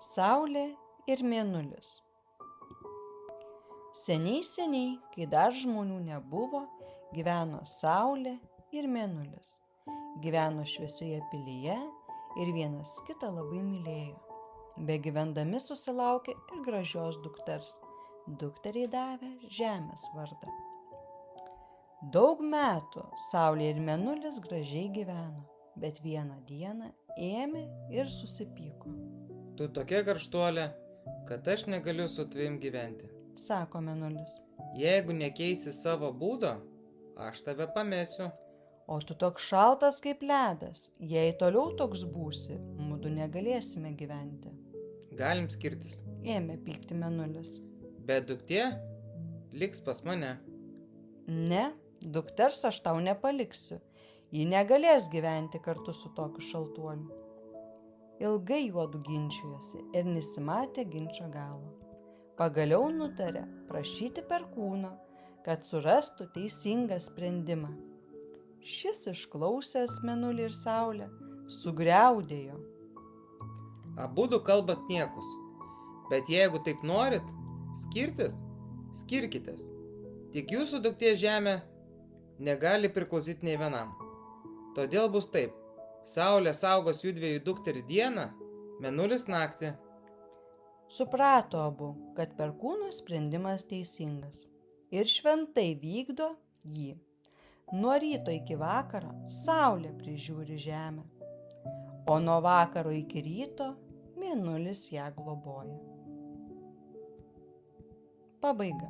Saulė ir mėnulis. Seniai, seniai, kai dar žmonių nebuvo, gyveno Saulė ir mėnulis. Gyveno šviesioje pilyje ir vienas kitą labai mylėjo. Begyvendami susilaukė ir gražios dukters. Dukteriai davė Žemės vardą. Daug metų Saulė ir mėnulis gražiai gyveno, bet vieną dieną ėmė ir susipyko. Tu tokia karštuolė, kad aš negaliu su tavim gyventi. Sako mėnulis. Jeigu nekeisi savo būdo, aš tave pamesiu. O tu toks šaltas kaip ledas. Jei toliau toks būsi, mudu negalėsime gyventi. Galim skirtis. Ėmė pykti mėnulis. Bet duktė liks pas mane. Ne, dukters aš tau nepaliksiu. Ji negalės gyventi kartu su tokiu šaltuoliu. Ilgai juodu ginčijosi ir nesimatė ginčo galo. Pagaliau nutarė prašyti Perkūno, kad surastų teisingą sprendimą. Šis išklausęs mėnulį ir saulę sugriaudėjo. Abudu kalbat niekus, bet jeigu taip norit, skirtis, skirkitės. Tik jūsų duktė žemė negali priklausyti nei vienam. Todėl bus taip. Saulė saugos jųdviejų dukterį dieną, mėnulis naktį. Suprato abu, kad Perkūno sprendimas teisingas ir šventai vykdo jį. Nuo ryto iki vakaro Saulė prižiūri žemę, o nuo vakaro iki ryto mėnulis ją globoja. Pabaiga.